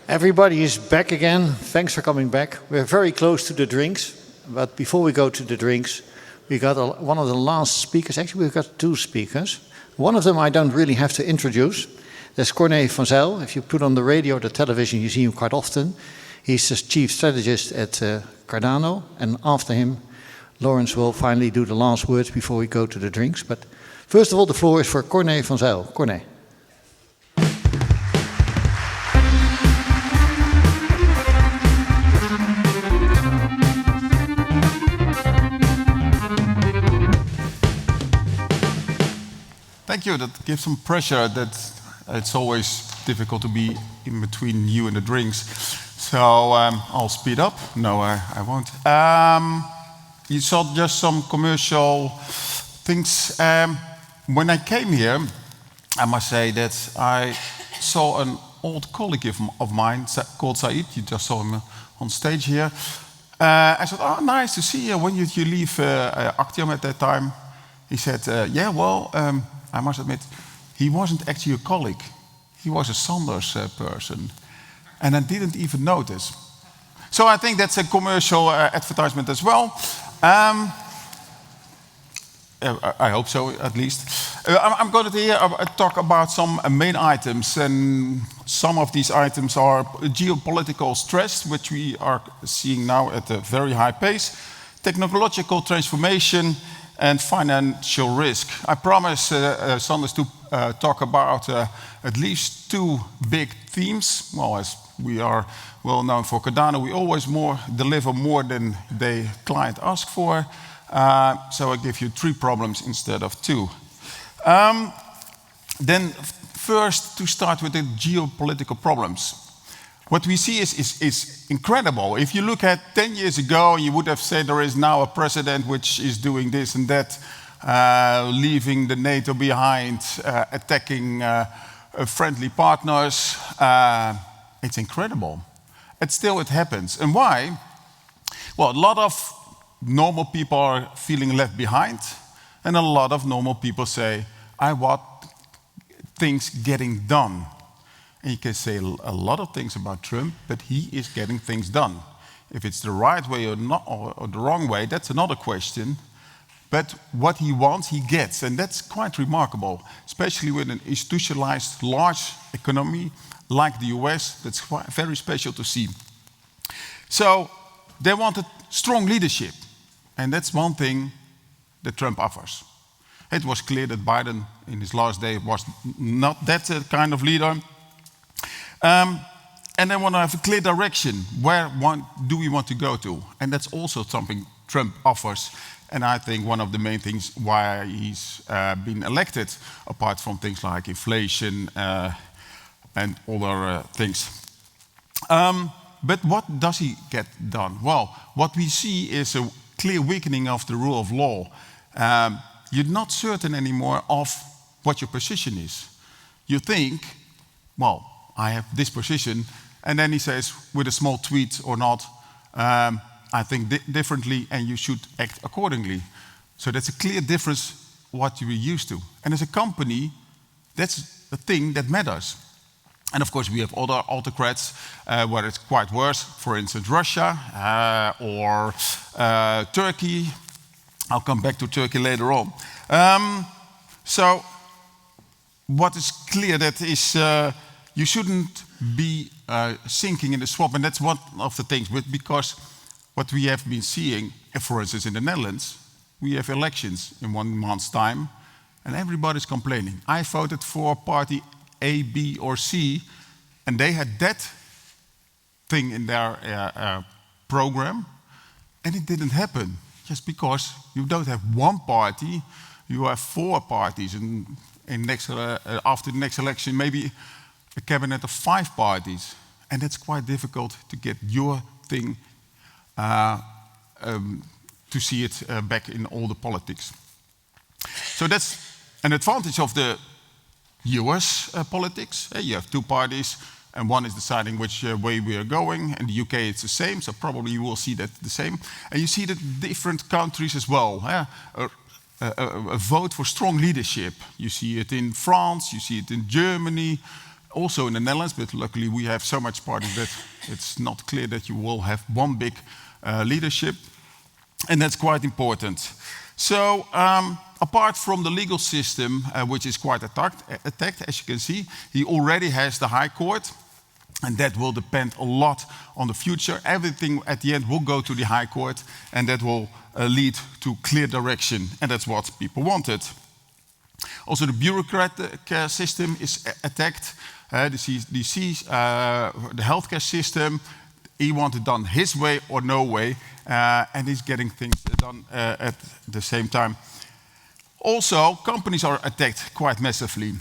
Everybody is back again. Thanks for coming back. We're very close to the drinks, but before we go to the drinks, we got one of the last speakers. Actually, we've got two speakers. One of them I don't really have to introduce. That's Corné van Zeijl. If you put on the radio or the television, you see him quite often. He's the chief strategist at Cardano, and after him, Lawrence will finally do the last words before we go to the drinks. But first of all, the floor is for Corné van Zeijl. Corné. Thank you. That gives some pressure. That it's always difficult to be in between you and the drinks. So I'll speed up. No, I won't. You saw just some commercial things. When I came here, I must say that I saw an old colleague of mine called Said. You just saw him on stage here. I said, "Oh, nice to see you. When did you leave Actium at that time?" He said, "Yeah, well." I must admit, he wasn't actually a colleague. He was a Sanders person. And I didn't even notice. So I think that's a commercial advertisement as well. I hope so, at least. I'm going to talk about some main items. And some of these items are geopolitical stress, which we are seeing now at a very high pace, technological transformation, and financial risk. I promise Sanders to talk about at least two big themes. Well, as we are well known for Cardano, we always deliver more than the client asks for. So I give you three problems instead of two. Then first, to start with the geopolitical problems. What we see is incredible. If you look at 10 years ago, you would have said there is now a president which is doing this and that, leaving the NATO behind, attacking friendly partners. It's incredible. And still it happens. And why? Well, a lot of normal people are feeling left behind. And a lot of normal people say, I want things getting done. And you can say a lot of things about Trump, but he is getting things done. If it's the right way or not, or the wrong way, that's another question. But what he wants, he gets. And that's quite remarkable, especially with an institutionalized large economy like the US. That's very special to see. So they wanted strong leadership. And that's one thing that Trump offers. It was clear that Biden, in his last day, was not that kind of leader. And they want to have a clear direction. Where do we want to go to? And that's also something Trump offers. And I think one of the main things why he's been elected, apart from things like inflation and other things. But what does he get done? Well, what we see is a clear weakening of the rule of law. You're not certain anymore of what your position is. You think, well, I have this position, and then he says, with a small tweet or not, I think differently, and you should act accordingly. So that's a clear difference what you were used to. And as a company, that's the thing that matters. And of course, we have other autocrats where it's quite worse. For instance, Russia or Turkey. I'll come back to Turkey later on. So what is clear that is you shouldn't be sinking in the swamp, and that's one of the things. Because what we have been seeing, for instance, in the Netherlands, we have elections in 1 month's time, and everybody's complaining. I voted for party A, B, or C, and they had that thing in their program, and it didn't happen. Just because you don't have one party, you have 4 parties, and after the next election, maybe a cabinet of 5 parties. And it's quite difficult to get your thing, to see it back in all the politics. So that's an advantage of the US politics. You have 2 parties, and one is deciding which way we are going. In the UK, it's the same, so probably you will see that the same. And you see that different countries as well. A vote for strong leadership. You see it in France, you see it in Germany, also in the Netherlands, but luckily we have so much parties that it's not clear that you will have one big leadership. And that's quite important. So apart from the legal system, which is quite attacked, as you can see, he already has the High Court. And that will depend a lot on the future. Everything at the end will go to the High Court. And that will lead to clear direction. And that's what people wanted. Also, the bureaucratic system is attacked. The healthcare system, he wanted done his way or no way. And he's getting things done at the same time. Also, companies are attacked quite massively.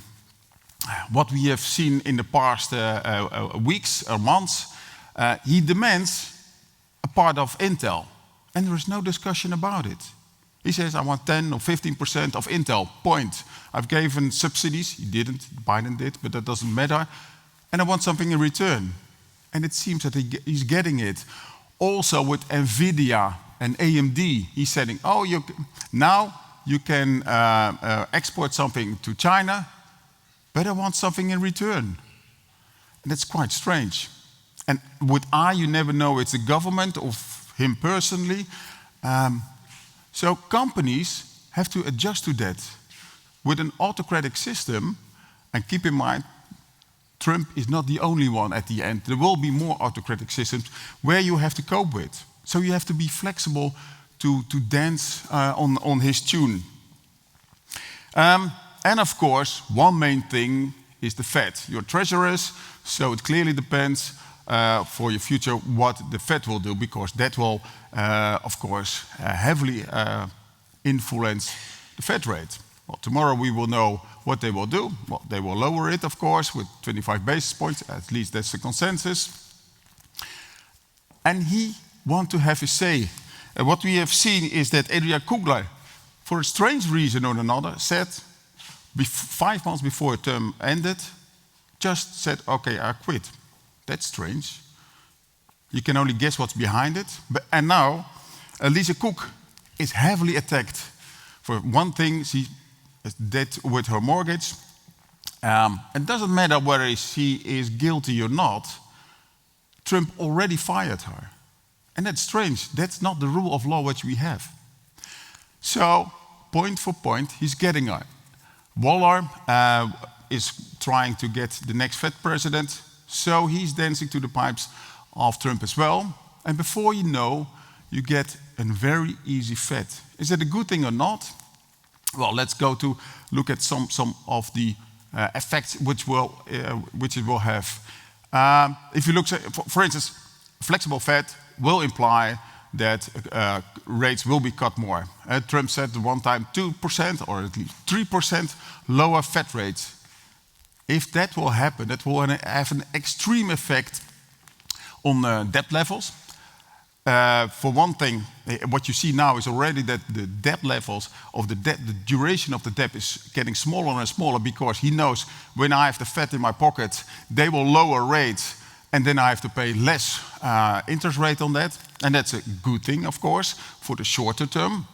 What we have seen in the past weeks or months, he demands a part of Intel. And there is no discussion about it. He says, I want 10 or 15% of Intel, point. I've given subsidies. He didn't, Biden did, but that doesn't matter. And I want something in return. And it seems that he's getting it. Also with NVIDIA and AMD, he's saying, oh, now you can export something to China, but I want something in return. And that's quite strange. And with you never know it's the government or him personally. So companies have to adjust to that. With an autocratic system, and keep in mind, Trump is not the only one at the end. There will be more autocratic systems where you have to cope with. So you have to be flexible to dance on his tune. And of course, one main thing is the Fed. You're treasurers, so it clearly depends for your future what the Fed will do, because that will, of course, heavily influence the Fed rate. Well, tomorrow we will know what they will do. Well, they will lower it, of course, with 25 basis points. At least that's the consensus. And he wants to have a say. What we have seen is that Adrian Kugler, for a strange reason or another, said 5 months before a term ended, just said, okay, I quit. That's strange. You can only guess what's behind it. And now, Lisa Cook is heavily attacked. For one thing, she is dead with her mortgage. It doesn't matter whether she is guilty or not. Trump already fired her. And that's strange. That's not the rule of law which we have. So, point for point, he's getting her. Waller is trying to get the next Fed president. So he's dancing to the pipes of Trump as well. And before you know, you get a very easy Fed. Is that a good thing or not? Well, let's go to look at some of the effects which it will have. If you look, for instance, flexible Fed will imply that rates will be cut more. Trump said at one time 2% or at least 3% lower Fed rates. If that will happen, that will have an extreme effect on debt levels. For one thing, what you see now is already that the debt levels of the duration of the debt is getting smaller and smaller, because he knows when I have the Fed in my pocket, they will lower rates, and then I have to pay less interest rate on that. And that's a good thing, of course, for the shorter term.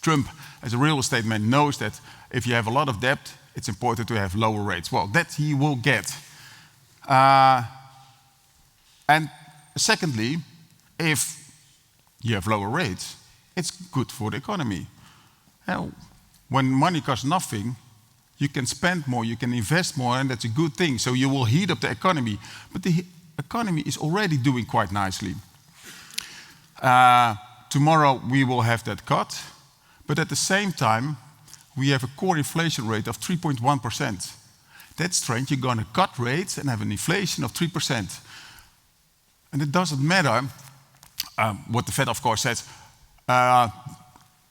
Trump, as a real estate man, knows that if you have a lot of debt, it's important to have lower rates. Well, that he will get. And secondly, if you have lower rates, it's good for the economy. Now, when money costs nothing, you can spend more, you can invest more, and that's a good thing. So you will heat up the economy. But the economy is already doing quite nicely. Tomorrow we will have that cut, but at the same time, we have a core inflation rate of 3.1%. That's strange. You're going to cut rates and have an inflation of 3%. And it doesn't matter what the Fed, of course, says.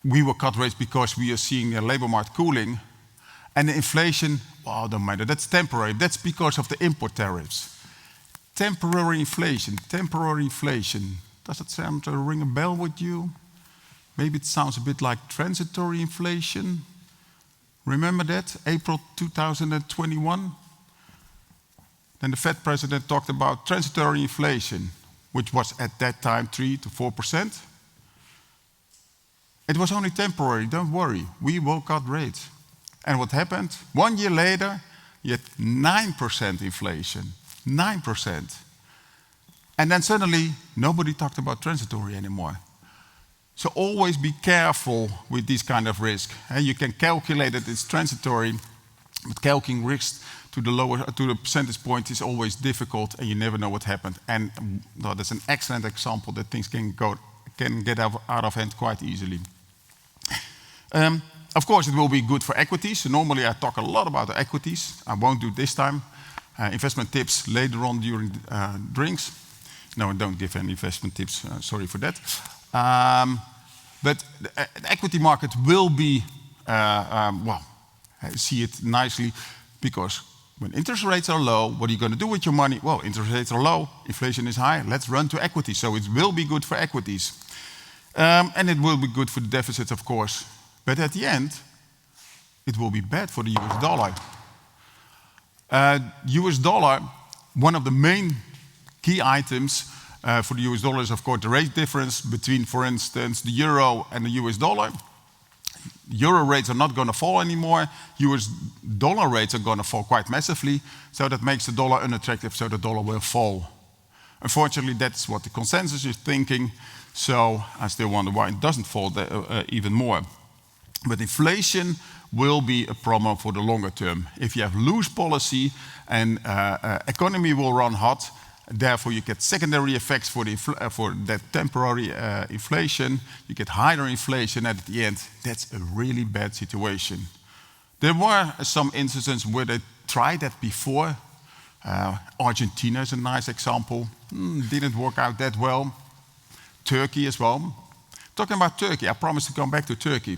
We will cut rates because we are seeing the labor market cooling. And the inflation, well, don't matter. That's temporary. That's because of the import tariffs. Temporary inflation, temporary inflation. Does it sound to ring a bell with you? Maybe it sounds a bit like transitory inflation. Remember that? April 2021? Then the Fed president talked about transitory inflation, which was at that time 3 to 4%. It was only temporary, don't worry. We will cut rates. And what happened? 1 year later, you had 9% inflation. 9%. And then suddenly, nobody talked about transitory anymore. So always be careful with this kind of risk. You can calculate that it's transitory, but calculating risk to the percentage point is always difficult, and you never know what happened. And that's an excellent example that things can get out of hand quite easily. Of course, it will be good for equities. So normally I talk a lot about the equities. I won't do it this time. Investment tips later on during drinks. No, I don't give any investment tips. Sorry for that. But the equity market will be, I see it nicely, because when interest rates are low, what are you going to do with your money? Well, interest rates are low, inflation is high, let's run to equity. So it will be good for equities. And it will be good for the deficits, of course. But at the end, it will be bad for the US dollar. US dollar, one of the main key items for the US dollar is, of course, the rate difference between, for instance, the euro and the US dollar. Euro rates are not going to fall anymore. US dollar rates are going to fall quite massively. So that makes the dollar unattractive, so the dollar will fall. Unfortunately, that's what the consensus is thinking. So I still wonder why it doesn't fall even more. But inflation will be a problem for the longer term. If you have loose policy and economy will run hot, therefore you get secondary effects for that temporary inflation. You get higher inflation at the end. That's a really bad situation. There were some instances where they tried that before. Argentina is a nice example. Didn't work out that well. Turkey as well. Talking about Turkey, I promised to come back to Turkey.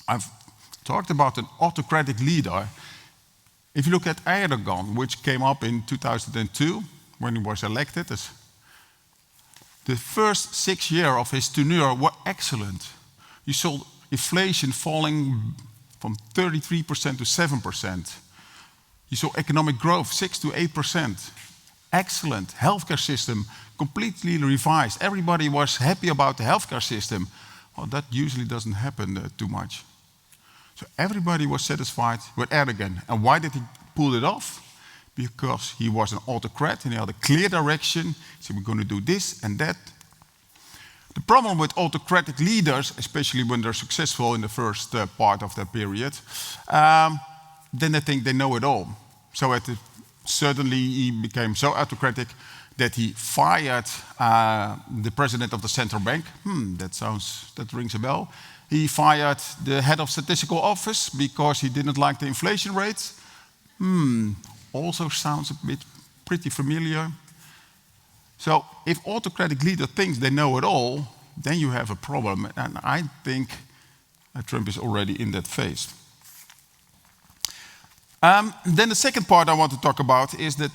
I've talked about an autocratic leader. If you look at Erdogan, which came up in 2002, when he was elected, the first 6 years of his tenure were excellent. You saw inflation falling from 33% to 7%. You saw economic growth, 6 to 8%. Excellent. Healthcare system, completely revised. Everybody was happy about the healthcare system. Well, that usually doesn't happen too much. So everybody was satisfied with Erdogan. And why did he pull it off? Because he was an autocrat and he had a clear direction. He said, we're going to do this and that. The problem with autocratic leaders, especially when they're successful in the first part of their period, then they think they know it all. So certainly he became so autocratic that he fired the president of the central bank. That rings a bell. He fired the head of statistical office because he didn't like the inflation rates. Also sounds a bit pretty familiar. So if autocratic leader thinks they know it all, then you have a problem. And I think Trump is already in that phase. Then the second part I want to talk about is that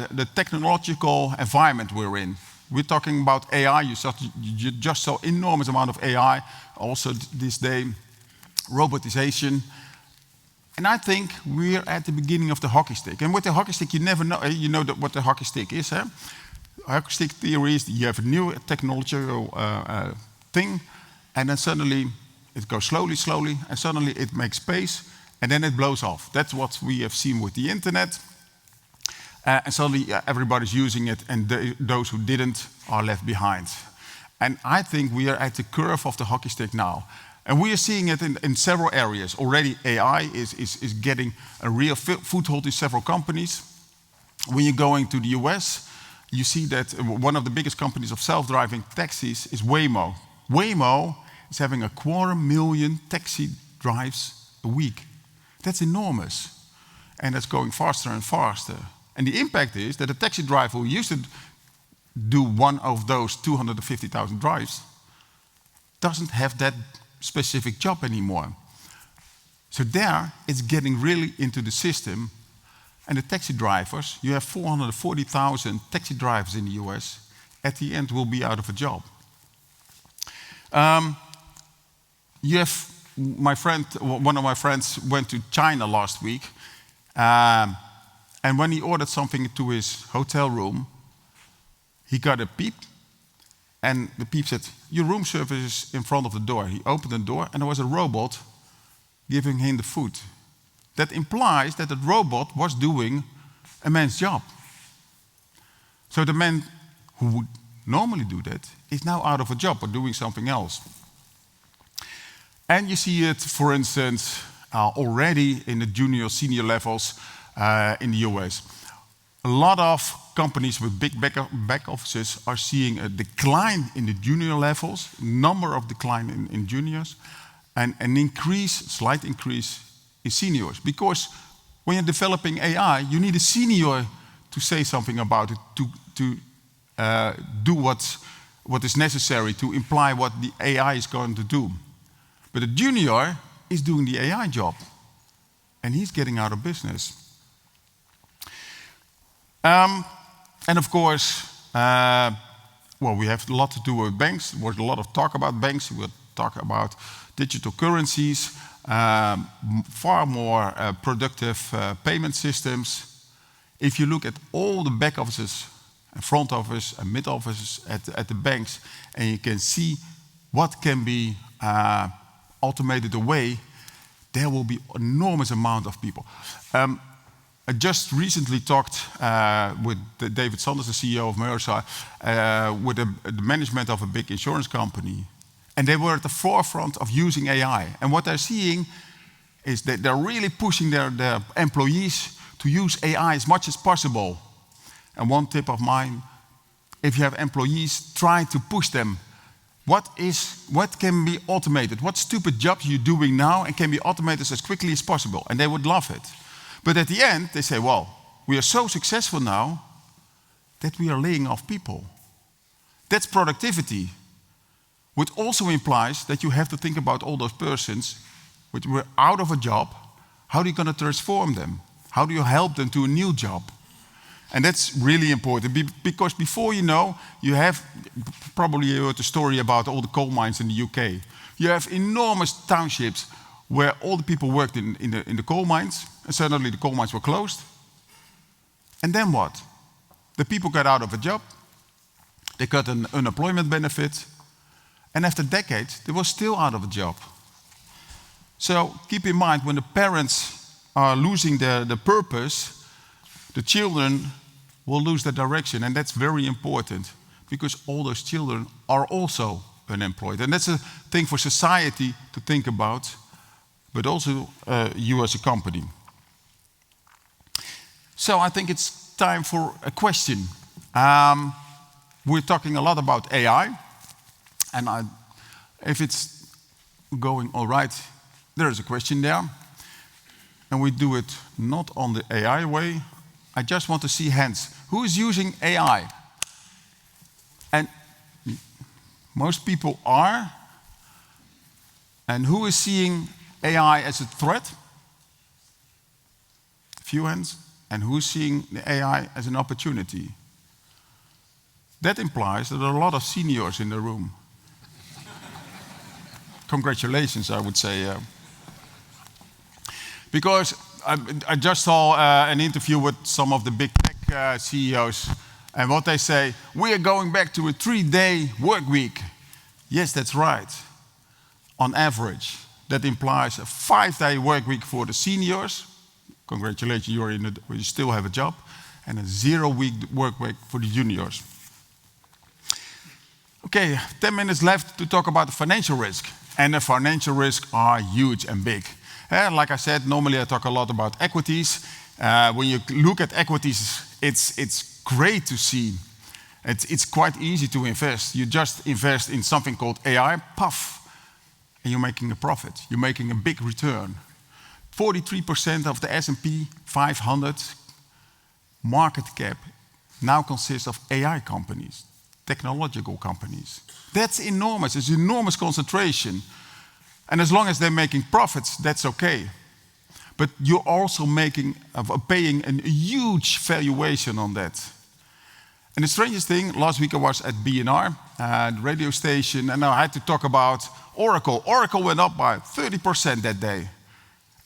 the technological environment we're in. We're talking about AI. You just saw enormous amount of AI. Also this day, robotization. And I think we're at the beginning of the hockey stick. And with the hockey stick, you never know. You know what the hockey stick is, huh? Hockey stick theory is you have a new technological thing, and then suddenly it goes slowly, and suddenly it makes space, and then it blows off. That's what we have seen with the internet. And suddenly everybody's using it, and those who didn't are left behind. And I think we are at the curve of the hockey stick now. And we are seeing it in several areas. Already AI is getting a real foothold in several companies. When you're going to the US, you see that one of the biggest companies of self-driving taxis is Waymo. Waymo is having 250,000 taxi drives a week. That's enormous. And it's going faster and faster. And the impact is that a taxi driver who used to do one of those 250,000 drives doesn't have that specific job anymore. So there, it's getting really into the system. And the taxi drivers, you have 440,000 taxi drivers in the US, at the end will be out of a job. You have one of my friends went to China last week, and when he ordered something to his hotel room, he got a beep, and the beep said, your room service is in front of the door. He opened the door, and there was a robot giving him the food. that implies that the robot was doing a man's job. So the man who would normally do that is now out of a job or doing something else. And you see it, for instance, already in the junior, senior levels in the US. A lot of companies with big back offices are seeing a decline in the junior levels, number of decline in juniors, and an increase, slight increase in seniors. Because when you're developing AI, you need a senior to say something about it, to do what is necessary, to imply what the AI is going to do. But the junior is doing the AI job, and he's getting out of business. And of course, well, we have a lot to do with banks. There was a lot of talk about banks. We'll talk about digital currencies, far more productive payment systems. If you look at all the back offices, and front office and mid offices at the banks, and you can see what can be automated away, there will be enormous amount of people. I just recently talked with David Sanders, the CEO of Mercer, with the management of a big insurance company. And they were at the forefront of using AI. And what they're seeing is that they're really pushing their employees to use AI as much as possible. And one tip of mine, if you have employees, try to push them. What can be automated? What stupid jobs you're doing now and can be automated as quickly as possible? And they would love it. But at the end, they say, well, we are so successful now that we are laying off people. That's productivity, which also implies that you have to think about all those persons which were out of a job. How are you going to transform them? How do you help them to a new job? And that's really important, because before you know, you have, probably you heard the story about all the coal mines in the UK. You have enormous townships where all the people worked in the coal mines, and suddenly the coal mines were closed. And then what? The people got out of a job, they got an unemployment benefit, and after decades, they were still out of a job. So keep in mind, when the parents are losing the purpose, the children will lose their direction, and that's very important, because all those children are also unemployed. And that's a thing for society to think about, but also you as a company. So I think it's time for a question. We're talking a lot about AI, and if it's going all right, there is a question there. And we do it not on the AI way. I just want to see hands. Who is using AI? And most people are. And who is seeing AI as a threat? Few hands. And who is seeing the AI as an opportunity? That implies that there are a lot of seniors in the room. Congratulations, I would say. Because I just saw an interview with some of the big tech CEOs, and what they say, we are going back to a 3-day work week. Yes, that's right. On average, that implies a 5-day work week for the seniors. Congratulations, you still have a job. And a 0-week work week for the juniors. Okay, 10 minutes left to talk about the financial risk. And the financial risks are huge and big. Like I said, normally I talk a lot about equities. When you look at equities, it's great to see. It's quite easy to invest. You just invest in something called AI, puff, and you're making a profit. You're making a big return. 43% of the S&P 500 market cap now consists of AI companies, technological companies. That's enormous. It's enormous concentration. And as long as they're making profits, that's okay. But you're also paying a huge valuation on that. And the strangest thing, last week I was at BNR, the radio station, and I had to talk about Oracle. Oracle went up by 30% that day.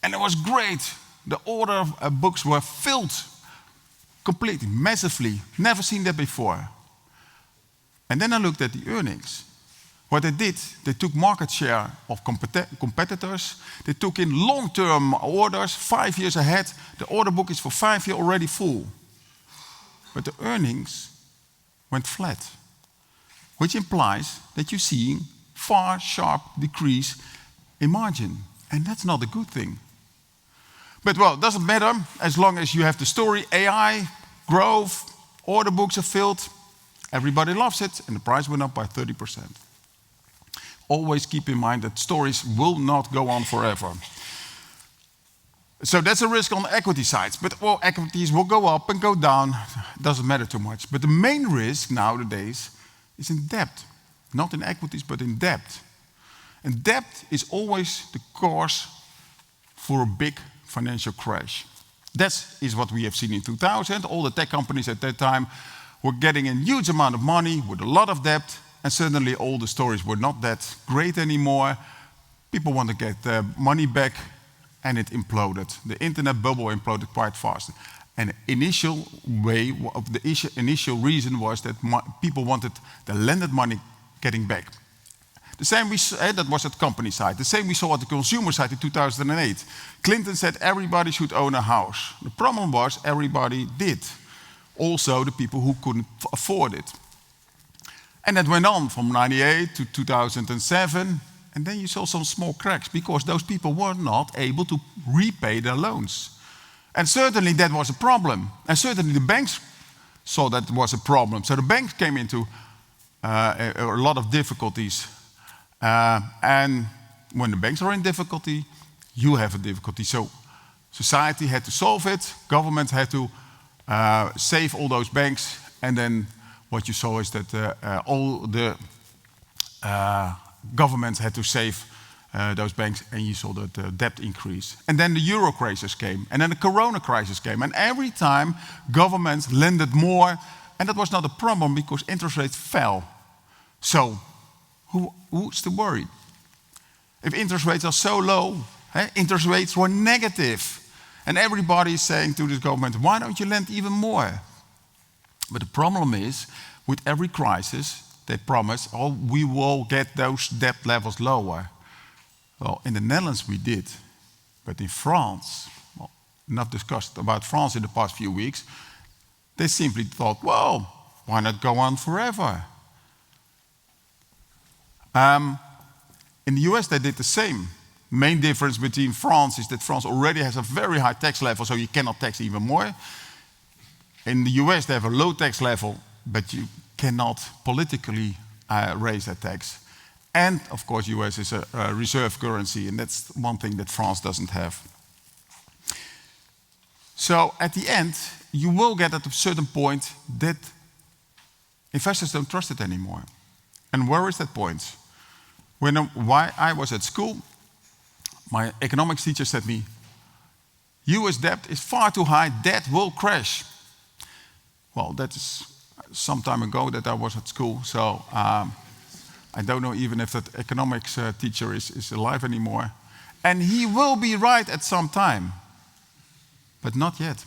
And it was great. The order books were filled completely, massively. Never seen that before. And then I looked at the earnings. What they did, they took market share of competitors. They took in long-term orders, 5 years ahead. The order book is for 5 years already full. But the earnings went flat, which implies that you're seeing far sharp decrease in margin. And that's not a good thing. But well, it doesn't matter as long as you have the story, AI, growth, order books are filled. Everybody loves it, and the price went up by 30%. Always keep in mind that stories will not go on forever. So that's a risk on the equity sides. But well, equities will go up and go down. It doesn't matter too much. But the main risk nowadays is in debt. Not in equities, but in debt. And debt is always the cause for a big financial crash. That is what we have seen in 2000. All the tech companies at that time were getting a huge amount of money with a lot of debt. And suddenly all the stories were not that great anymore. People want to get their money back, and it imploded. The internet bubble imploded quite fast. And the initial reason was that people wanted the lended money getting back. The same that was at the company side. The same we saw at the consumer side in 2008. Clinton said everybody should own a house. The problem was everybody did. Also the people who couldn't afford it. And that went on from 98 to 2007. And then you saw some small cracks because those people were not able to repay their loans. And certainly that was a problem. And certainly the banks saw that was a problem. So the banks came into a lot of difficulties. And when the banks are in difficulty, you have a difficulty. So society had to solve it. Government had to save all those banks. And then what you saw is that all the governments had to save those banks, and you saw that the debt increase. And then the euro crisis came, and then the corona crisis came. And every time governments lended more, and that was not a problem because interest rates fell. So who's to worry? If interest rates are so low, interest rates were negative. And everybody is saying to this government, why don't you lend even more? But the problem is, with every crisis, they promise, oh, we will get those debt levels lower. Well, in the Netherlands we did. But in France, well, enough discussed about France in the past few weeks, they simply thought, well, why not go on forever? In the US they did the same. Main difference between France is that France already has a very high tax level, so you cannot tax even more. In the US they have a low tax level, but you cannot politically raise that tax. And of course US is a reserve currency, and that's one thing that France doesn't have. So at the end, you will get at a certain point that investors don't trust it anymore. And where is that point? While I was at school, my economics teacher said to me, US debt is far too high, debt will crash. Well, that is some time ago that I was at school, so I don't know even if that economics teacher is alive anymore. And he will be right at some time, but not yet.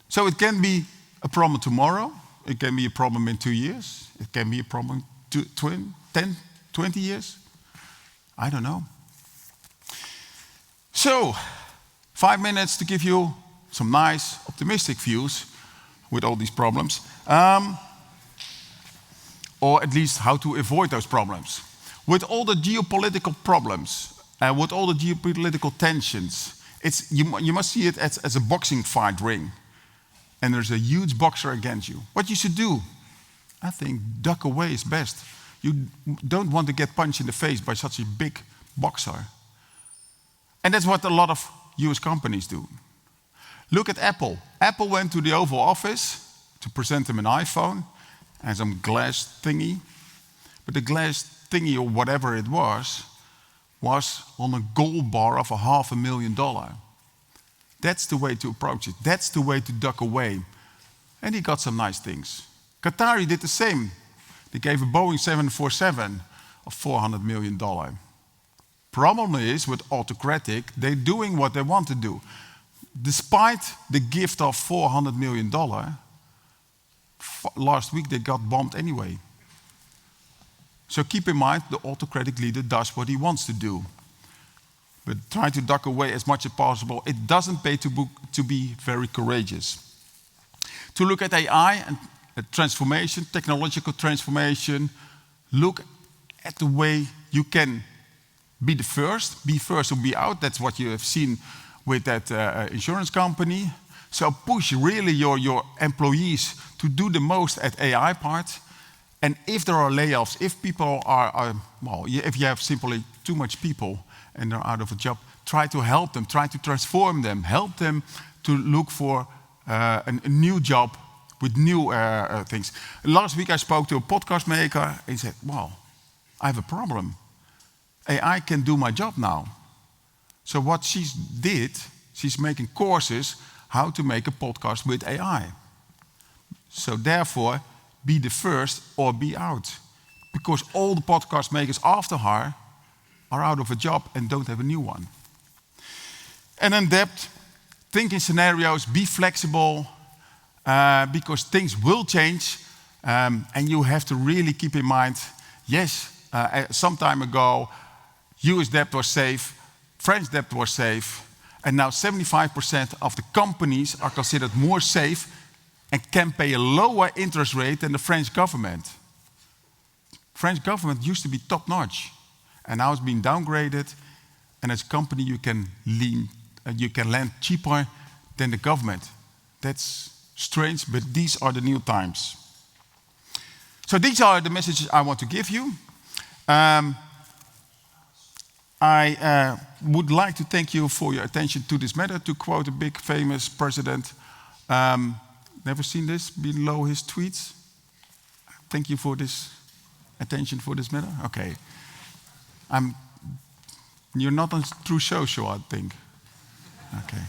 So it can be a problem tomorrow, it can be a problem in 2 years, it can be a problem 10, 20 years. I don't know. So, 5 minutes to give you some nice, optimistic views with all these problems. Or at least how to avoid those problems. With all the geopolitical problems, with all the geopolitical tensions, you must see it as a boxing fight ring. And there's a huge boxer against you. What you should do, I think, duck away is best. You don't want to get punched in the face by such a big boxer. And that's what a lot of US companies do. Look at Apple. Apple went to the Oval Office to present them an iPhone and some glass thingy. But the glass thingy, or whatever it was on a gold bar of $500,000. That's the way to approach it. That's the way to duck away. And he got some nice things. Qatari did the same. They gave a Boeing 747 of $400 million. Problem is, with autocratic, they're doing what they want to do. Despite the gift of $400 million, last week they got bombed anyway. So keep in mind, the autocratic leader does what he wants to do. But try to duck away as much as possible. It doesn't pay to be very courageous. To look at AI and transformation, technological transformation, look at the way you can be first or be out. That's what you have seen with that insurance company. So push really your employees to do the most at AI part. And if there are layoffs, if people if you have simply too much people and they're out of a job, try to help them, try to transform them, help them to look for a new job with new things. Last week I spoke to a podcast maker. He said, well, I have a problem. AI can do my job now. So what she's making courses how to make a podcast with AI. So therefore, be the first or be out. Because all the podcast makers after her are out of a job and don't have a new one. And then debt, think in scenarios, be flexible, because things will change. And you have to really keep in mind, yes, some time ago, US debt was safe, French debt was safe, and now 75% of the companies are considered more safe and can pay a lower interest rate than the French government. French government used to be top-notch, and now it's been downgraded, and as a company you can lend cheaper than the government. That's strange, but these are the new times. So these are the messages I want to give you. I would like to thank you for your attention to this matter. To quote a big famous president, never seen this below his tweets. Thank you for this attention for this matter. Okay, you're not on true social, I think. Okay.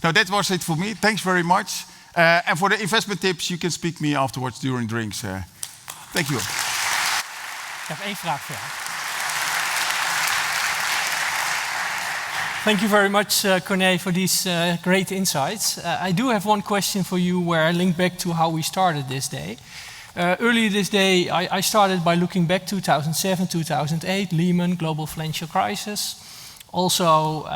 Now that was it for me. Thanks very much. And for the investment tips, you can speak me afterwards during drinks. Thank you. Ik heb één vraag voor jou. Thank you very much, Corné, for these great insights. I do have one question for you where I link back to how we started this day. Earlier this day, I started by looking back 2007, 2008, Lehman, global financial crisis. Also,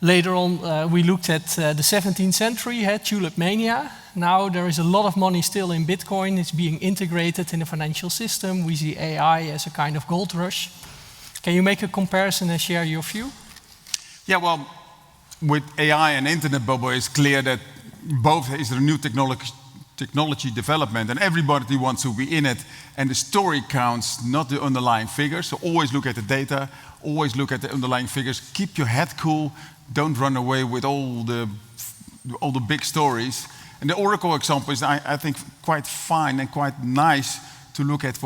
later on, we looked at the 17th century, tulip mania. Now there is a lot of money still in Bitcoin. It's being integrated in the financial system. We see AI as a kind of gold rush. Can you make a comparison and share your view? Yeah, well, with AI and internet bubble, it's clear that both is a new technology development, and everybody wants to be in it. And the story counts, not the underlying figures. So always look at the data. Always look at the underlying figures. Keep your head cool. Don't run away with all the big stories. And the Oracle example is, I think, quite fine and quite nice to look at.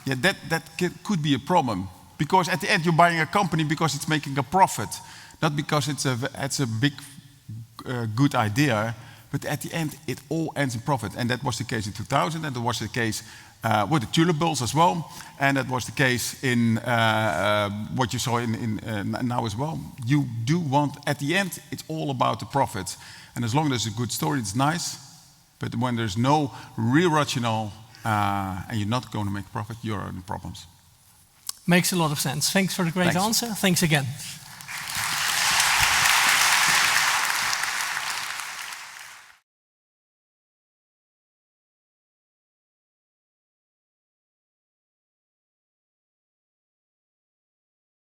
That could be a problem, because at the end you're buying a company because it's making a profit, not because it's a big good idea. But at the end, it all ends in profit, and that was the case in 2000, and that was the case with the tulip bulls as well, and that was the case in what you saw in now as well. You do want, at the end, it's all about the profit. And as long as there's a good story, it's nice. But when there's no real rationale and you're not going to make profit, you're in problems. Makes a lot of sense. Thanks for the great answer. Thanks again.